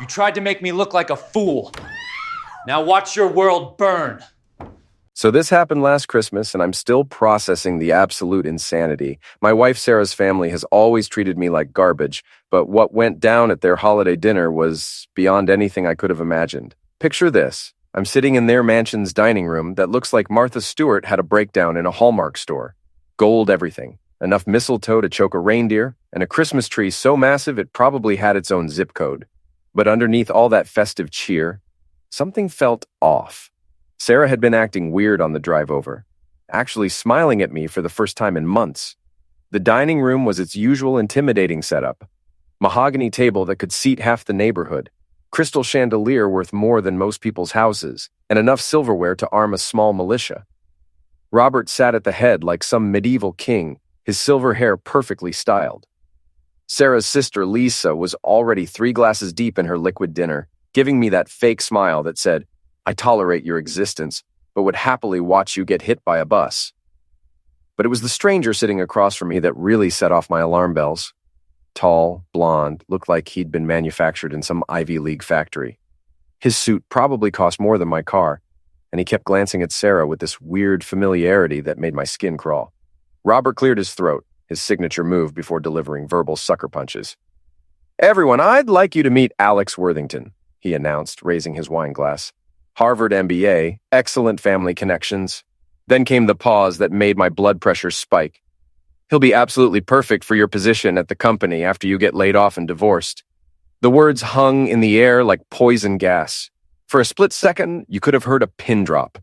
tried to make me look like a fool. Now watch your world burn. So this happened last Christmas, and I'm still processing the absolute insanity. My wife Sarah's family has always treated me like garbage, but what went down at their holiday dinner was beyond anything I could have imagined. Picture this. I'm sitting in their mansion's dining room that looks like Martha Stewart had a breakdown in a Hallmark store. Gold everything, enough mistletoe to choke a reindeer, and a Christmas tree so massive it probably had its own zip code. But underneath all that festive cheer, something felt off. Sarah had been acting weird on the drive over, actually smiling at me for the first time in months. The dining room was its usual intimidating setup. Mahogany table that could seat half the neighborhood, crystal chandelier worth more than most people's houses, and enough silverware to arm a small militia. Robert sat at the head like some medieval king, his silver hair perfectly styled. Sarah's sister Lisa was already 3 glasses deep in her liquid dinner, giving me that fake smile that said, "I tolerate your existence, but would happily watch you get hit by a bus." But it was the stranger sitting across from me that really set off my alarm bells. Tall, blonde, looked like he'd been manufactured in some Ivy League factory. His suit probably cost more than my car, and he kept glancing at Sarah with this weird familiarity that made my skin crawl. Robert cleared his throat, his signature move before delivering verbal sucker punches. "Everyone, I'd like you to meet Alex Worthington," he announced, raising his wine glass. "Harvard MBA, excellent family connections." Then came the pause that made my blood pressure spike. "He'll be absolutely perfect for your position at the company after you get laid off and divorced." The words hung in the air like poison gas. For a split second, you could have heard a pin drop.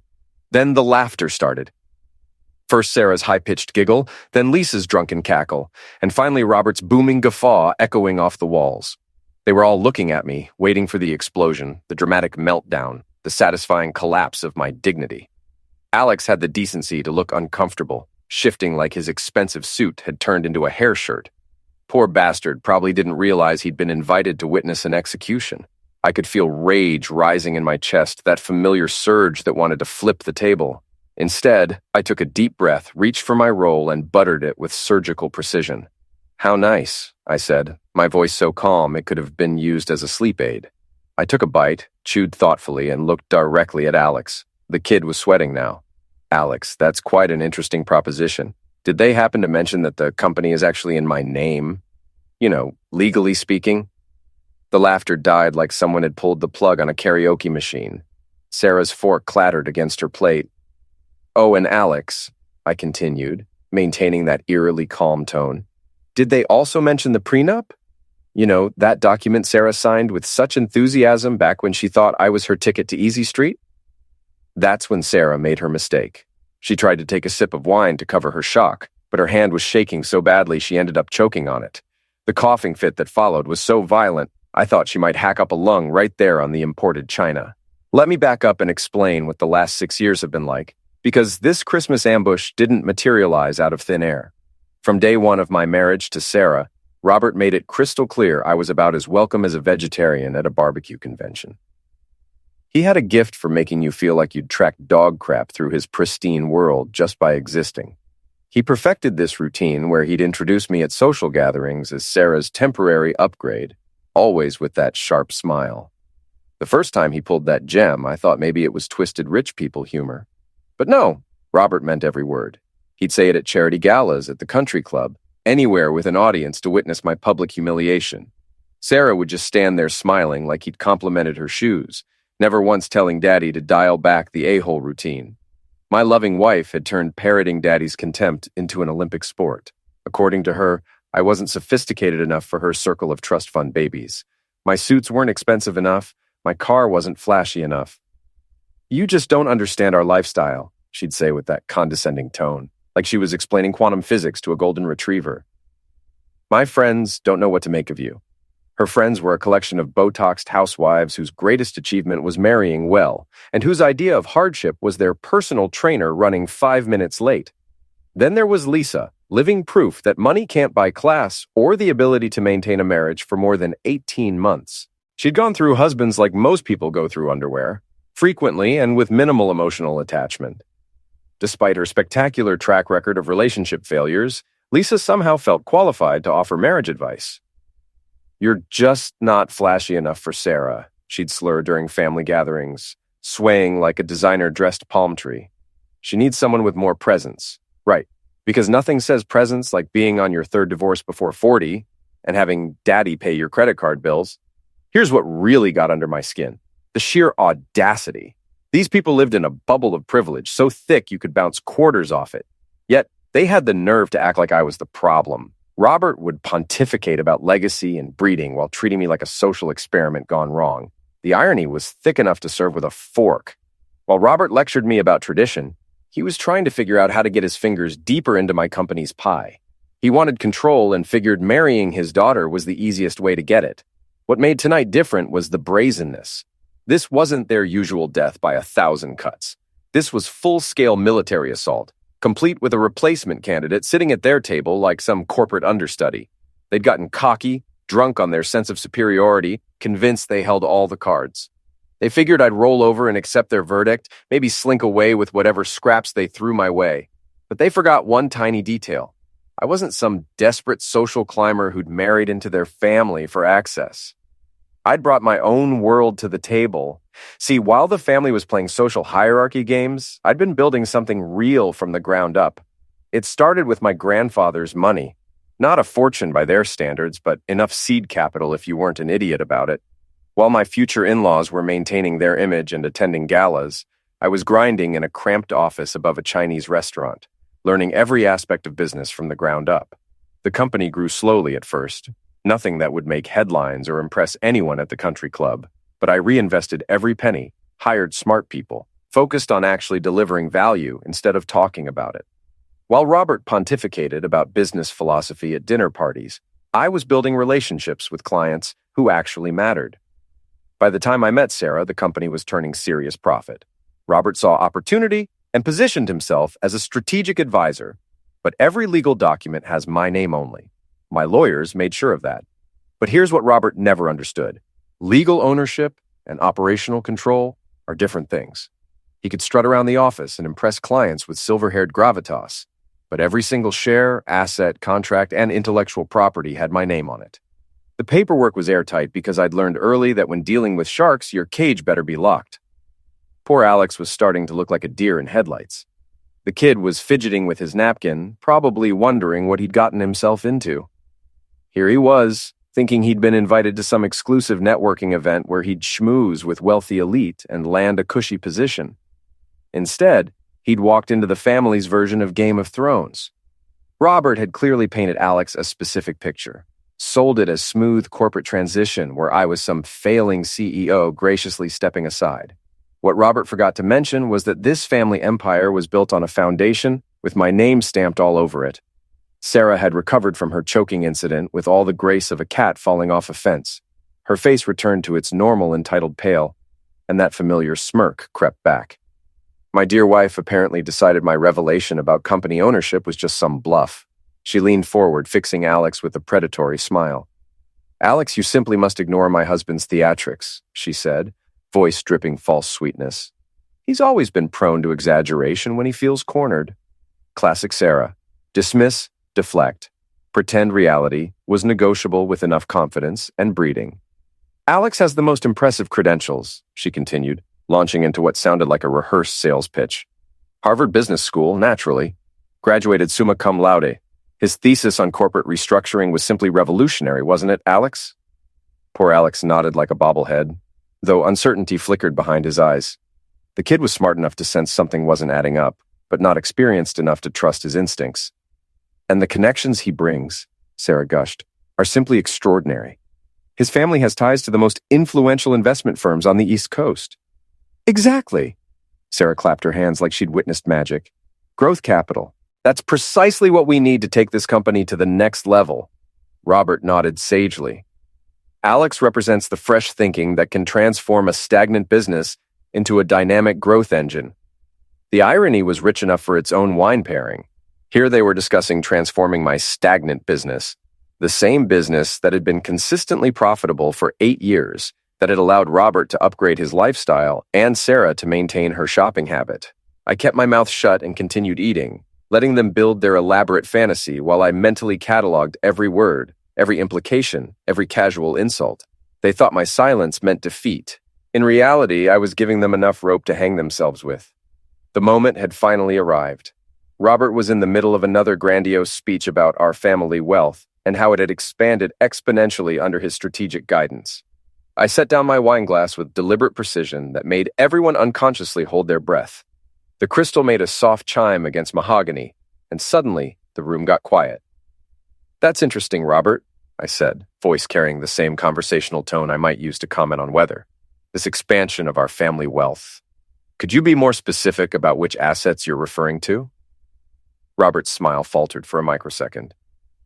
Then the laughter started. First Sarah's high-pitched giggle, then Lisa's drunken cackle, and finally Robert's booming guffaw echoing off the walls. They were all looking at me, waiting for the explosion, the dramatic meltdown, the satisfying collapse of my dignity. Alex had the decency to look uncomfortable, shifting like his expensive suit had turned into a hair shirt. Poor bastard probably didn't realize he'd been invited to witness an execution. I could feel rage rising in my chest, that familiar surge that wanted to flip the table. Instead, I took a deep breath, reached for my roll, and buttered it with surgical precision. "How nice," I said, my voice so calm it could have been used as a sleep aid. I took a bite, chewed thoughtfully, and looked directly at Alex. The kid was sweating now. "Alex, that's quite an interesting proposition. Did they happen to mention that the company is actually in my name? You know, legally speaking?" The laughter died like someone had pulled the plug on a karaoke machine. Sarah's fork clattered against her plate. "Oh, and Alex," I continued, maintaining that eerily calm tone. "Did they also mention the prenup? You know, that document Sarah signed with such enthusiasm back when she thought I was her ticket to Easy Street?" That's when Sarah made her mistake. She tried to take a sip of wine to cover her shock, but her hand was shaking so badly she ended up choking on it. The coughing fit that followed was so violent, I thought she might hack up a lung right there on the imported china. Let me back up and explain what the last 6 years have been like, because this Christmas ambush didn't materialize out of thin air. From day one of my marriage to Sarah, Robert made it crystal clear I was about as welcome as a vegetarian at a barbecue convention. He had a gift for making you feel like you'd tracked dog crap through his pristine world just by existing. He perfected this routine where he'd introduce me at social gatherings as Sarah's temporary upgrade, always with that sharp smile. The first time he pulled that gem, I thought maybe it was twisted rich people humor. But no, Robert meant every word. He'd say it at charity galas, at the country club, anywhere with an audience to witness my public humiliation. Sarah would just stand there smiling like he'd complimented her shoes, never once telling Daddy to dial back the a-hole routine. My loving wife had turned parroting Daddy's contempt into an Olympic sport. According to her, I wasn't sophisticated enough for her circle of trust fund babies. My suits weren't expensive enough. My car wasn't flashy enough. "You just don't understand our lifestyle," she'd say with that condescending tone, like she was explaining quantum physics to a golden retriever. "My friends don't know what to make of you." Her friends were a collection of Botoxed housewives whose greatest achievement was marrying well, and whose idea of hardship was their personal trainer running 5 minutes late. Then there was Lisa, living proof that money can't buy class or the ability to maintain a marriage for more than 18 months. She'd gone through husbands like most people go through underwear, frequently and with minimal emotional attachment. Despite her spectacular track record of relationship failures, Lisa somehow felt qualified to offer marriage advice. "You're just not flashy enough for Sarah," she'd slur during family gatherings, swaying like a designer-dressed palm tree. "She needs someone with more presence." Right, because nothing says presence like being on your third divorce before 40 and having daddy pay your credit card bills. Here's what really got under my skin: the sheer audacity. These people lived in a bubble of privilege so thick you could bounce quarters off it. Yet, they had the nerve to act like I was the problem. Robert would pontificate about legacy and breeding while treating me like a social experiment gone wrong. The irony was thick enough to serve with a fork. While Robert lectured me about tradition, he was trying to figure out how to get his fingers deeper into my company's pie. He wanted control and figured marrying his daughter was the easiest way to get it. What made tonight different was the brazenness. This wasn't their usual death by 1,000 cuts. This was full-scale military assault, complete with a replacement candidate sitting at their table like some corporate understudy. They'd gotten cocky, drunk on their sense of superiority, convinced they held all the cards. They figured I'd roll over and accept their verdict, maybe slink away with whatever scraps they threw my way. But they forgot one tiny detail. I wasn't some desperate social climber who'd married into their family for access. I'd brought my own world to the table. See, while the family was playing social hierarchy games, I'd been building something real from the ground up. It started with my grandfather's money. Not a fortune by their standards, but enough seed capital if you weren't an idiot about it. While my future in-laws were maintaining their image and attending galas, I was grinding in a cramped office above a Chinese restaurant, learning every aspect of business from the ground up. The company grew slowly at first. Nothing that would make headlines or impress anyone at the country club, but I reinvested every penny, hired smart people, focused on actually delivering value instead of talking about it. While Robert pontificated about business philosophy at dinner parties, I was building relationships with clients who actually mattered. By the time I met Sarah, the company was turning serious profit. Robert saw opportunity and positioned himself as a strategic advisor, but every legal document has my name only. My lawyers made sure of that. But here's what Robert never understood. Legal ownership and operational control are different things. He could strut around the office and impress clients with silver-haired gravitas, but every single share, asset, contract, and intellectual property had my name on it. The paperwork was airtight because I'd learned early that when dealing with sharks, your cage better be locked. Poor Alex was starting to look like a deer in headlights. The kid was fidgeting with his napkin, probably wondering what he'd gotten himself into. Here he was, thinking he'd been invited to some exclusive networking event where he'd schmooze with wealthy elite and land a cushy position. Instead, he'd walked into the family's version of Game of Thrones. Robert had clearly painted Alex a specific picture, sold it as smooth corporate transition where I was some failing CEO graciously stepping aside. What Robert forgot to mention was that this family empire was built on a foundation with my name stamped all over it. Sarah had recovered from her choking incident with all the grace of a cat falling off a fence. Her face returned to its normal entitled pale, and that familiar smirk crept back. My dear wife apparently decided my revelation about company ownership was just some bluff. She leaned forward, fixing Alex with a predatory smile. "Alex, you simply must ignore my husband's theatrics," she said, voice dripping false sweetness. "He's always been prone to exaggeration when he feels cornered." Classic Sarah. Dismiss, deflect. Pretend reality was negotiable with enough confidence and breeding. "Alex has the most impressive credentials," she continued, launching into what sounded like a rehearsed sales pitch. "Harvard Business School, naturally. Graduated summa cum laude. His thesis on corporate restructuring was simply revolutionary, wasn't it, Alex?" Poor Alex nodded like a bobblehead, though uncertainty flickered behind his eyes. The kid was smart enough to sense something wasn't adding up, but not experienced enough to trust his instincts. "And the connections he brings," Sarah gushed, "are simply extraordinary. His family has ties to the most influential investment firms on the East Coast." "Exactly." Sarah clapped her hands like she'd witnessed magic. "Growth capital. That's precisely what we need to take this company to the next level." Robert nodded sagely. "Alex represents the fresh thinking that can transform a stagnant business into a dynamic growth engine." The irony was rich enough for its own wine pairing. Here they were discussing transforming my stagnant business, the same business that had been consistently profitable for 8 years, that had allowed Robert to upgrade his lifestyle and Sarah to maintain her shopping habit. I kept my mouth shut and continued eating, letting them build their elaborate fantasy while I mentally cataloged every word, every implication, every casual insult. They thought my silence meant defeat. In reality, I was giving them enough rope to hang themselves with. The moment had finally arrived. Robert was in the middle of another grandiose speech about our family wealth and how it had expanded exponentially under his strategic guidance. I set down my wine glass with deliberate precision that made everyone unconsciously hold their breath. The crystal made a soft chime against mahogany, and suddenly the room got quiet. "That's interesting, Robert," I said, voice carrying the same conversational tone I might use to comment on weather. "This expansion of our family wealth. Could you be more specific about which assets you're referring to?" Robert's smile faltered for a microsecond.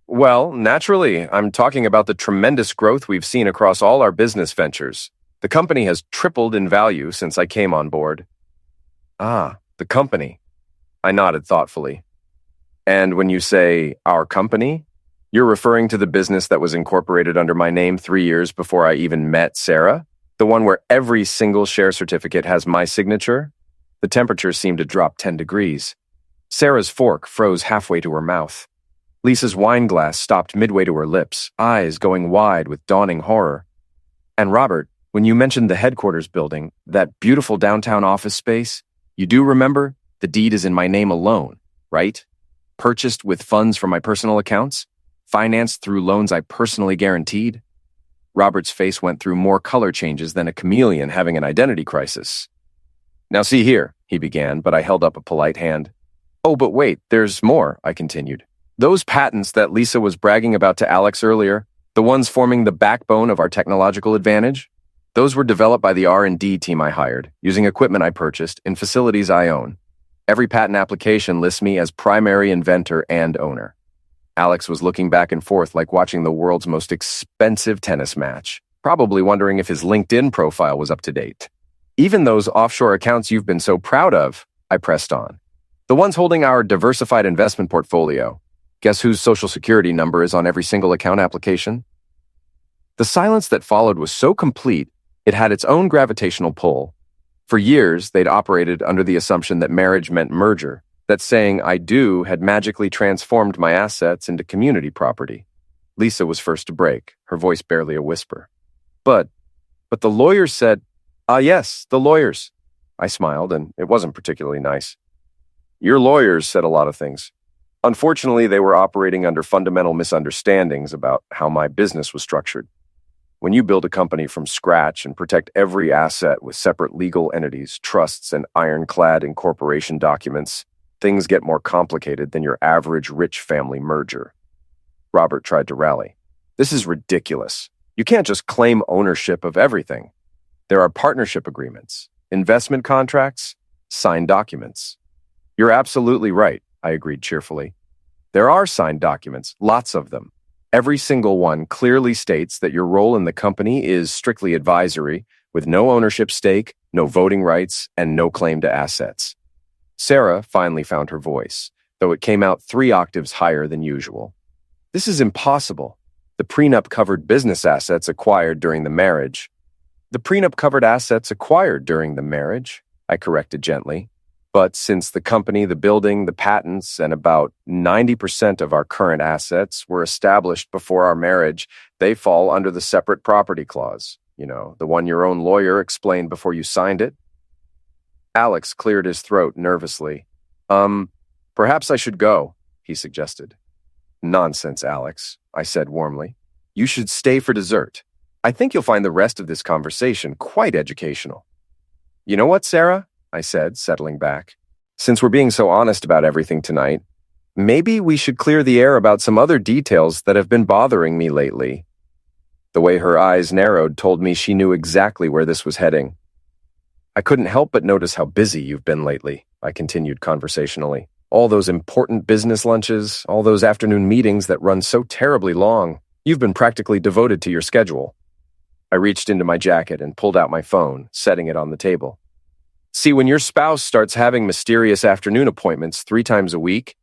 "Well, naturally, I'm talking about the tremendous growth we've seen across all our business ventures. The company has tripled in value since I came on board." "Ah, the company." I nodded thoughtfully. "And when you say our company, you're referring to the business that was incorporated under my name 3 years before I even met Sarah? The one where every single share certificate has my signature?" The temperature seemed to drop 10 degrees. Sarah's fork froze halfway to her mouth. Lisa's wine glass stopped midway to her lips, eyes going wide with dawning horror. "And Robert, when you mentioned the headquarters building, that beautiful downtown office space, you do remember the deed is in my name alone, right? Purchased with funds from my personal accounts? Financed through loans I personally guaranteed?" Robert's face went through more color changes than a chameleon having an identity crisis. "Now see here," he began, but I held up a polite hand. "Oh, but wait, there's more," I continued. "Those patents that Lisa was bragging about to Alex earlier, the ones forming the backbone of our technological advantage, those were developed by the R&D team I hired, using equipment I purchased in facilities I own. Every patent application lists me as primary inventor and owner." Alex was looking back and forth like watching the world's most expensive tennis match, probably wondering if his LinkedIn profile was up to date. "Even those offshore accounts you've been so proud of," I pressed on. "The ones holding our diversified investment portfolio. Guess whose social security number is on every single account application?" The silence that followed was so complete, it had its own gravitational pull. For years, they'd operated under the assumption that marriage meant merger, that saying "I do" had magically transformed my assets into community property. Lisa was first to break, her voice barely a whisper. But the lawyers said, "Ah, yes, the lawyers." I smiled, and it wasn't particularly nice. "Your lawyers said a lot of things. Unfortunately, they were operating under fundamental misunderstandings about how my business was structured. When you build a company from scratch and protect every asset with separate legal entities, trusts, and ironclad incorporation documents, things get more complicated than your average rich family merger." Robert tried to rally. "This is ridiculous. You can't just claim ownership of everything. There are partnership agreements, investment contracts, signed documents." "You're absolutely right," I agreed cheerfully. "There are signed documents, lots of them. Every single one clearly states that your role in the company is strictly advisory, with no ownership stake, no voting rights, and no claim to assets." Sarah finally found her voice, though it came out 3 octaves higher than usual. "This is impossible. The prenup covered business assets acquired during the marriage." "The prenup covered assets acquired during the marriage," I corrected gently. "But since the company, the building, the patents, and about 90% of our current assets were established before our marriage, they fall under the separate property clause. You know, the one your own lawyer explained before you signed it." Alex cleared his throat nervously. Perhaps I should go," he suggested. "Nonsense, Alex," I said warmly. "You should stay for dessert. I think you'll find the rest of this conversation quite educational." "You know what, Sarah?" I said, settling back. "Since we're being so honest about everything tonight, maybe we should clear the air about some other details that have been bothering me lately." The way her eyes narrowed told me she knew exactly where this was heading. "I couldn't help but notice how busy you've been lately," I continued conversationally. "All those important business lunches, all those afternoon meetings that run so terribly long. You've been practically devoted to your schedule." I reached into my jacket and pulled out my phone, setting it on the table. "See, when your spouse starts having mysterious afternoon appointments 3 times a week,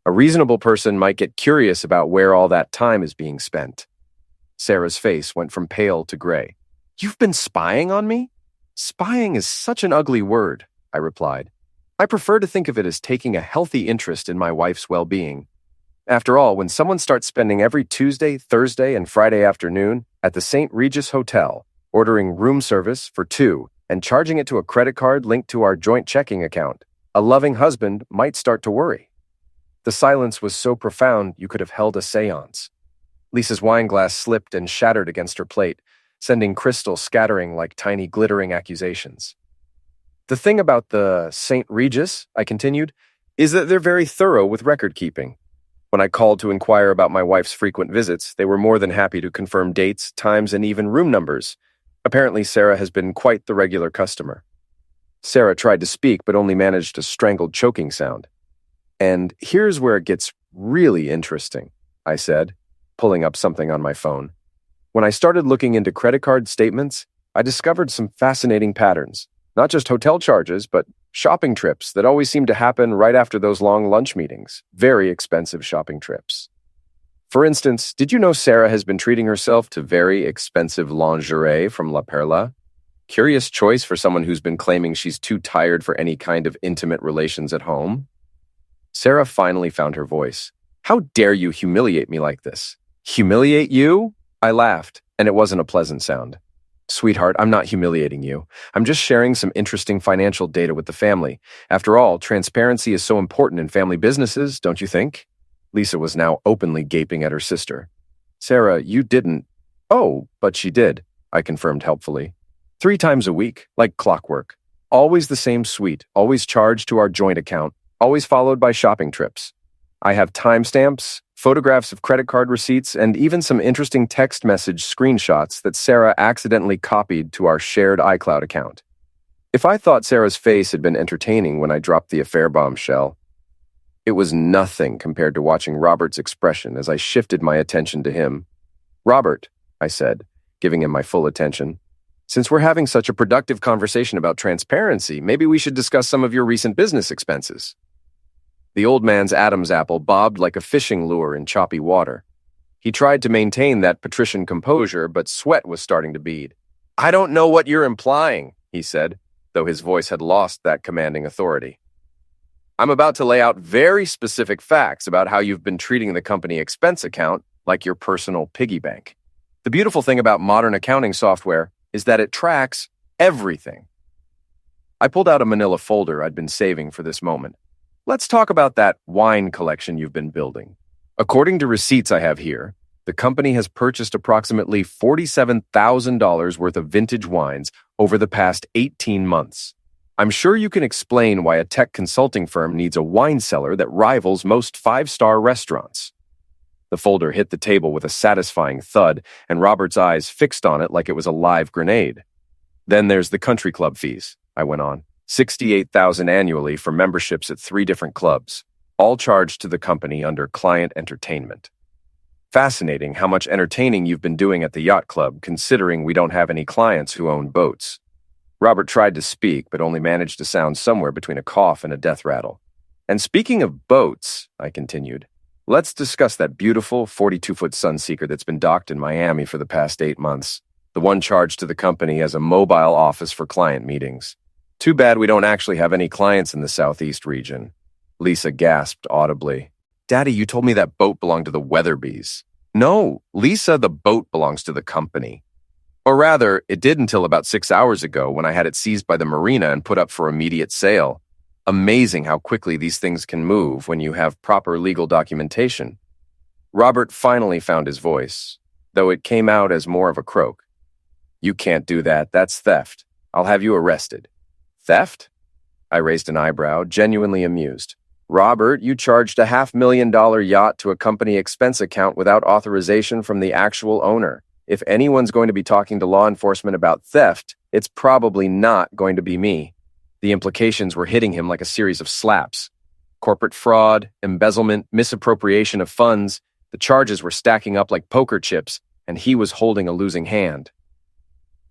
a reasonable person might get curious about where all that time is being spent." Sarah's face went from pale to gray. "You've been spying on me?" "Spying is such an ugly word," I replied. "I prefer to think of it as taking a healthy interest in my wife's well-being." After all, when someone starts spending every Tuesday, Thursday, and Friday afternoon at the St. Regis Hotel, ordering room service for two, and charging it to a credit card linked to our joint checking account, a loving husband might start to worry. The silence was so profound you could have held a seance. Lisa's wine glass slipped and shattered against her plate, sending crystal scattering like tiny glittering accusations. The thing about the St. Regis, I continued, is that they're very thorough with record keeping. When I called to inquire about my wife's frequent visits, they were more than happy to confirm dates, times, and even room numbers. Apparently, Sarah has been quite the regular customer. Sarah tried to speak, but only managed a strangled choking sound. And here's where it gets really interesting, I said, pulling up something on my phone. When I started looking into credit card statements, I discovered some fascinating patterns. Not just hotel charges, but shopping trips that always seem to happen right after those long lunch meetings. Very expensive shopping trips. For instance, did you know Sarah has been treating herself to very expensive lingerie from La Perla? Curious choice for someone who's been claiming she's too tired for any kind of intimate relations at home. Sarah finally found her voice. How dare you humiliate me like this? Humiliate you? I laughed, and it wasn't a pleasant sound. Sweetheart, I'm not humiliating you. I'm just sharing some interesting financial data with the family. After all, transparency is so important in family businesses, don't you think? Lisa was now openly gaping at her sister. Sarah, you didn't. Oh, but she did, I confirmed helpfully. 3 times a week, like clockwork. Always the same suite, always charged to our joint account, always followed by shopping trips. I have timestamps, photographs of credit card receipts, and even some interesting text message screenshots that Sarah accidentally copied to our shared iCloud account. If I thought Sarah's face had been entertaining when I dropped the affair bombshell, it was nothing compared to watching Robert's expression as I shifted my attention to him. Robert, I said, giving him my full attention, since we're having such a productive conversation about transparency, maybe we should discuss some of your recent business expenses. The old man's Adam's apple bobbed like a fishing lure in choppy water. He tried to maintain that patrician composure, but sweat was starting to bead. I don't know what you're implying, he said, though his voice had lost that commanding authority. I'm about to lay out very specific facts about how you've been treating the company expense account like your personal piggy bank. The beautiful thing about modern accounting software is that it tracks everything. I pulled out a manila folder I'd been saving for this moment. Let's talk about that wine collection you've been building. According to receipts I have here, the company has purchased approximately $47,000 worth of vintage wines over the past 18 months. I'm sure you can explain why a tech consulting firm needs a wine cellar that rivals most 5-star restaurants. The folder hit the table with a satisfying thud, and Robert's eyes fixed on it like it was a live grenade. Then there's the country club fees, I went on. $68,000 annually for memberships at 3 different clubs, all charged to the company under client entertainment. Fascinating how much entertaining you've been doing at the yacht club, considering we don't have any clients who own boats. Robert tried to speak, but only managed to sound somewhere between a cough and a death rattle. And speaking of boats, I continued, let's discuss that beautiful 42-foot Sunseeker that's been docked in Miami for the past 8 months, the one charged to the company as a mobile office for client meetings. Too bad we don't actually have any clients in the Southeast region. Lisa gasped audibly. Daddy, you told me that boat belonged to the Weatherbys. No, Lisa, the boat belongs to the company. Or rather, it did until about 6 hours ago when I had it seized by the marina and put up for immediate sale. Amazing how quickly these things can move when you have proper legal documentation. Robert finally found his voice, though it came out as more of a croak. You can't do that. That's theft. I'll have you arrested. Theft? I raised an eyebrow, genuinely amused. Robert, you charged a $500,000 yacht to a company expense account without authorization from the actual owner. If anyone's going to be talking to law enforcement about theft, it's probably not going to be me. The implications were hitting him like a series of slaps. Corporate fraud, embezzlement, misappropriation of funds. The charges were stacking up like poker chips, and he was holding a losing hand.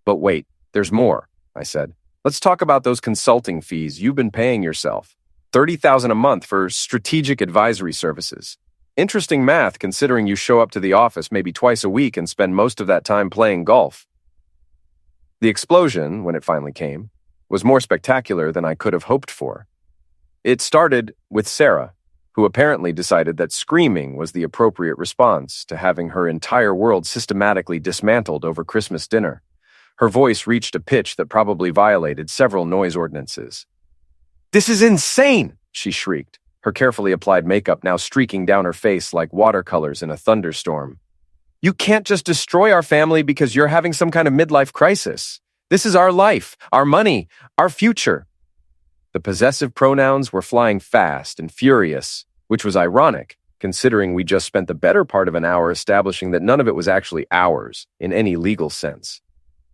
But wait, there's more, I said. Let's talk about those consulting fees you've been paying yourself. $30,000 a month for strategic advisory services. Interesting math considering you show up to the office maybe twice a week and spend most of that time playing golf. The explosion, when it finally came, was more spectacular than I could have hoped for. It started with Sarah, who apparently decided that screaming was the appropriate response to having her entire world systematically dismantled over Christmas dinner. Her voice reached a pitch that probably violated several noise ordinances. "This is insane!" she shrieked, her carefully applied makeup now streaking down her face like watercolors in a thunderstorm. "You can't just destroy our family because you're having some kind of midlife crisis. This is our life, our money, our future." The possessive pronouns were flying fast and furious, which was ironic, considering we just spent the better part of an hour establishing that none of it was actually ours, in any legal sense.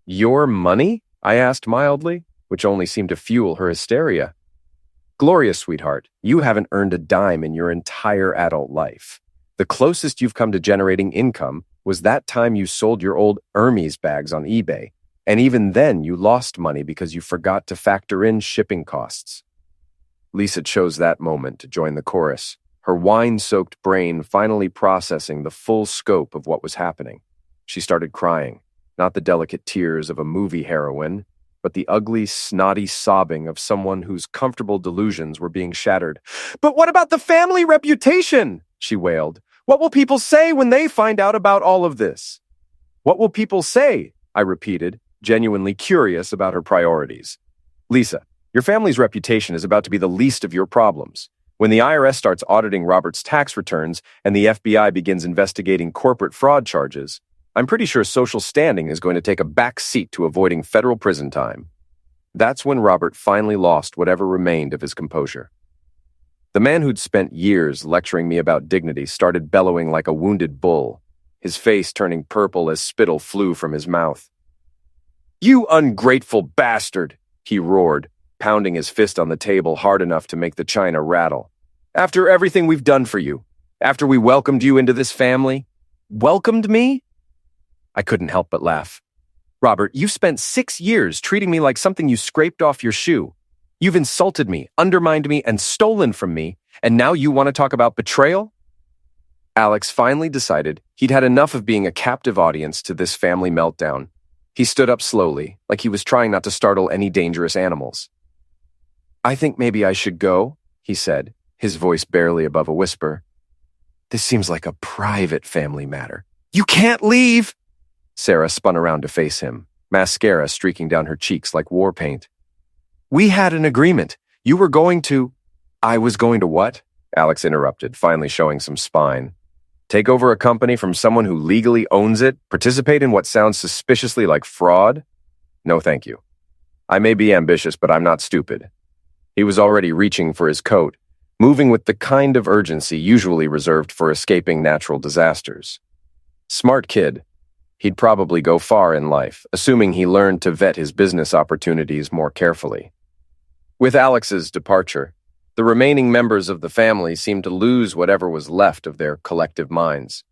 "Your money?" I asked mildly, which only seemed to fuel her hysteria. "Gloria, sweetheart, you haven't earned a dime in your entire adult life. The closest you've come to generating income was that time you sold your old Hermes bags on eBay, and even then you lost money because you forgot to factor in shipping costs." Lisa chose that moment to join the chorus, her wine-soaked brain finally processing the full scope of what was happening. She started crying, not the delicate tears of a movie heroine, but the ugly, snotty sobbing of someone whose comfortable delusions were being shattered. "But what about the family reputation?" she wailed. "What will people say when they find out about all of this?" "What will people say?" I repeated, genuinely curious about her priorities. "Lisa, your family's reputation is about to be the least of your problems. When the IRS starts auditing Robert's tax returns and the FBI begins investigating corporate fraud charges, I'm pretty sure social standing is going to take a back seat to avoiding federal prison time." That's when Robert finally lost whatever remained of his composure. The man who'd spent years lecturing me about dignity started bellowing like a wounded bull, his face turning purple as spittle flew from his mouth. "You ungrateful bastard!" he roared, pounding his fist on the table hard enough to make the china rattle. "After everything we've done for you, after we welcomed you into this family." "Welcomed me?" I couldn't help but laugh. "Robert, you've spent 6 years treating me like something you scraped off your shoe. You've insulted me, undermined me, and stolen from me, and now you want to talk about betrayal?" Alex finally decided he'd had enough of being a captive audience to this family meltdown. He stood up slowly, like he was trying not to startle any dangerous animals. "I think maybe I should go," he said, his voice barely above a whisper. "This seems like a private family matter." "You can't leave!" Sarah spun around to face him, mascara streaking down her cheeks like war paint. "We had an agreement. You were going to—" "I was going to what?" Alex interrupted, finally showing some spine. "Take over a company from someone who legally owns it? Participate in what sounds suspiciously like fraud? No, thank you. I may be ambitious, but I'm not stupid." He was already reaching for his coat, moving with the kind of urgency usually reserved for escaping natural disasters. Smart kid. He'd probably go far in life, assuming he learned to vet his business opportunities more carefully. With Alex's departure, the remaining members of the family seemed to lose whatever was left of their collective minds.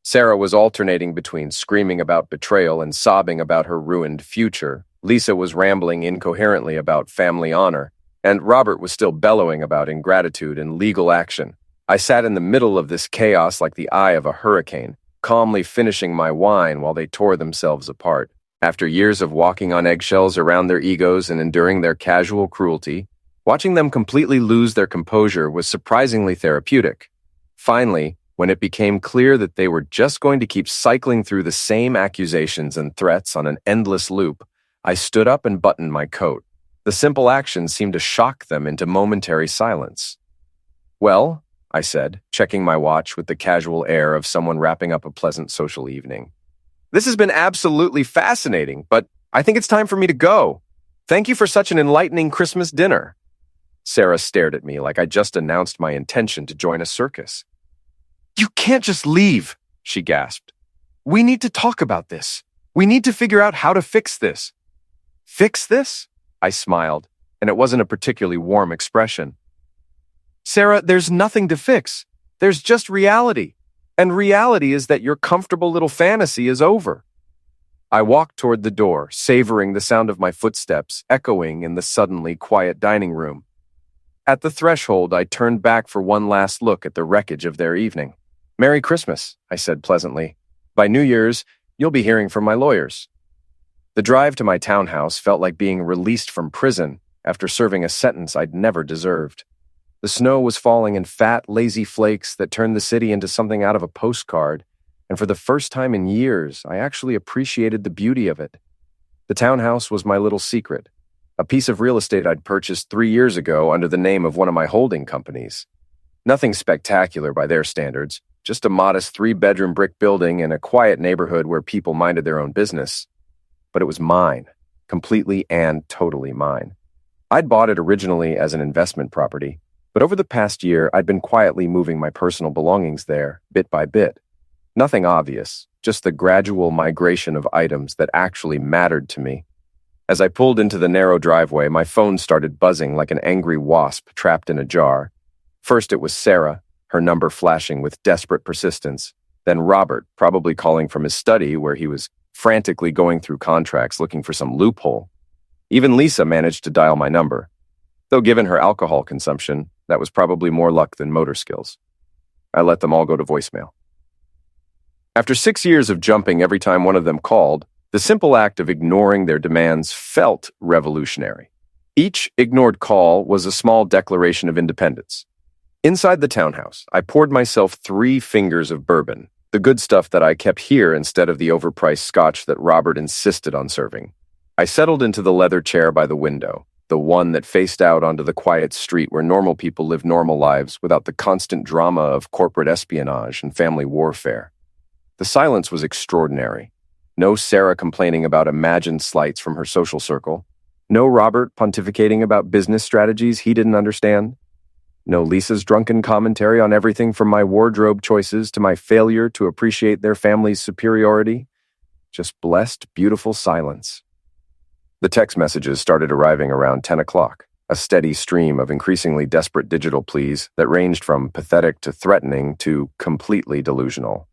Sarah was alternating between screaming about betrayal and sobbing about her ruined future. Lisa was rambling incoherently about family honor, and Robert was still bellowing about ingratitude and legal action. I sat in the middle of this chaos like the eye of a hurricane, calmly finishing my wine while they tore themselves apart. After years of walking on eggshells around their egos and enduring their casual cruelty, watching them completely lose their composure was surprisingly therapeutic. Finally, when it became clear that they were just going to keep cycling through the same accusations and threats on an endless loop, I stood up and buttoned my coat. The simple action seemed to shock them into momentary silence. "Well," I said, checking my watch with the casual air of someone wrapping up a pleasant social evening. "This has been absolutely fascinating, but I think it's time for me to go. Thank you for such an enlightening Christmas dinner." Sarah stared at me like I just announced my intention to join a circus. "You can't just leave," she gasped. "We need to talk about this. We need to figure out how to fix this." "Fix this?" I smiled, and it wasn't a particularly warm expression. "Sarah, there's nothing to fix. There's just reality. And reality is that your comfortable little fantasy is over." I walked toward the door, savoring the sound of my footsteps echoing in the suddenly quiet dining room. At the threshold, I turned back for one last look at the wreckage of their evening. "Merry Christmas," I said pleasantly. "By New Year's, you'll be hearing from my lawyers." The drive to my townhouse felt like being released from prison after serving a sentence I'd never deserved. The snow was falling in fat, lazy flakes that turned the city into something out of a postcard, and for the first time in years, I actually appreciated the beauty of it. The townhouse was my little secret, a piece of real estate I'd purchased 3 years ago under the name of one of my holding companies. Nothing spectacular by their standards, just a modest 3-bedroom brick building in a quiet neighborhood where people minded their own business. But it was mine, completely and totally mine. I'd bought it originally as an investment property, but over the past year, I'd been quietly moving my personal belongings there, bit by bit. Nothing obvious, just the gradual migration of items that actually mattered to me. As I pulled into the narrow driveway, my phone started buzzing like an angry wasp trapped in a jar. First it was Sarah, her number flashing with desperate persistence. Then Robert, probably calling from his study where he was frantically going through contracts looking for some loophole. Even Lisa managed to dial my number. Though given her alcohol consumption, that was probably more luck than motor skills. I let them all go to voicemail. After 6 years of jumping every time one of them called, the simple act of ignoring their demands felt revolutionary. Each ignored call was a small declaration of independence. Inside the townhouse, I poured myself 3 fingers of bourbon, the good stuff that I kept here instead of the overpriced scotch that Robert insisted on serving. I settled into the leather chair by the window, the one that faced out onto the quiet street where normal people live normal lives without the constant drama of corporate espionage and family warfare. The silence was extraordinary. No Sarah complaining about imagined slights from her social circle. No Robert pontificating about business strategies he didn't understand. No Lisa's drunken commentary on everything from my wardrobe choices to my failure to appreciate their family's superiority. Just blessed, beautiful silence. The text messages started arriving around 10 o'clock, a steady stream of increasingly desperate digital pleas that ranged from pathetic to threatening to completely delusional.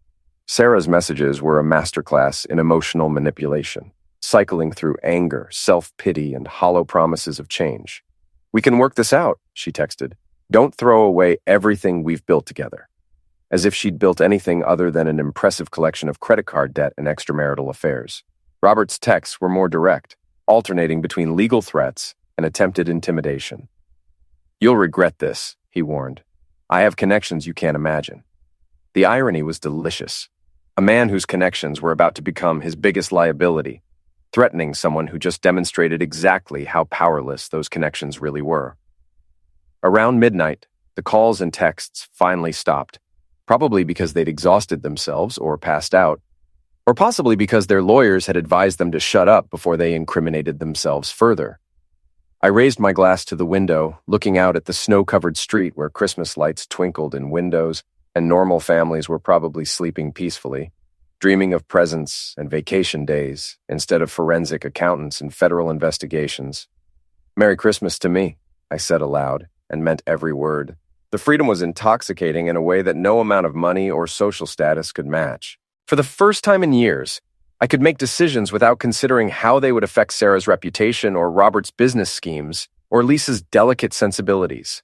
Sarah's messages were a masterclass in emotional manipulation, cycling through anger, self-pity, and hollow promises of change. "We can work this out," she texted. "Don't throw away everything we've built together." As if she'd built anything other than an impressive collection of credit card debt and extramarital affairs. Robert's texts were more direct, alternating between legal threats and attempted intimidation. "You'll regret this," he warned. "I have connections you can't imagine." The irony was delicious. A man whose connections were about to become his biggest liability, threatening someone who just demonstrated exactly how powerless those connections really were. Around midnight, the calls and texts finally stopped, probably because they'd exhausted themselves or passed out, or possibly because their lawyers had advised them to shut up before they incriminated themselves further. I raised my glass to the window, looking out at the snow-covered street where Christmas lights twinkled in windows, and normal families were probably sleeping peacefully, dreaming of presents and vacation days instead of forensic accountants and federal investigations. "Merry Christmas to me," I said aloud, and meant every word. The freedom was intoxicating in a way that no amount of money or social status could match. For the first time in years, I could make decisions without considering how they would affect Sarah's reputation or Robert's business schemes or Lisa's delicate sensibilities.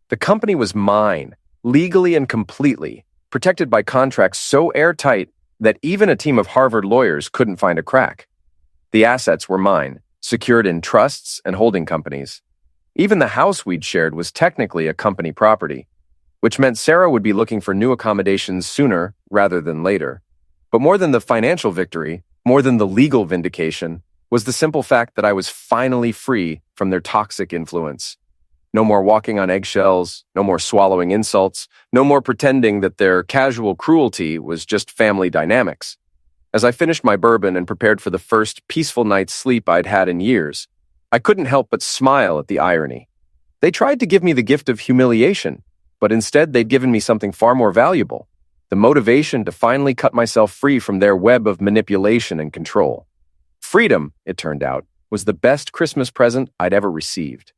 The company was mine, legally and completely, protected by contracts so airtight that even a team of Harvard lawyers couldn't find a crack. The assets were mine, secured in trusts and holding companies. Even the house we'd shared was technically a company property, which meant Sarah would be looking for new accommodations sooner rather than later. But more than the financial victory, more than the legal vindication, was the simple fact that I was finally free from their toxic influence. No more walking on eggshells, no more swallowing insults, no more pretending that their casual cruelty was just family dynamics. As I finished my bourbon and prepared for the first peaceful night's sleep I'd had in years, I couldn't help but smile at the irony. They tried to give me the gift of humiliation, but instead they'd given me something far more valuable, the motivation to finally cut myself free from their web of manipulation and control. Freedom, it turned out, was the best Christmas present I'd ever received.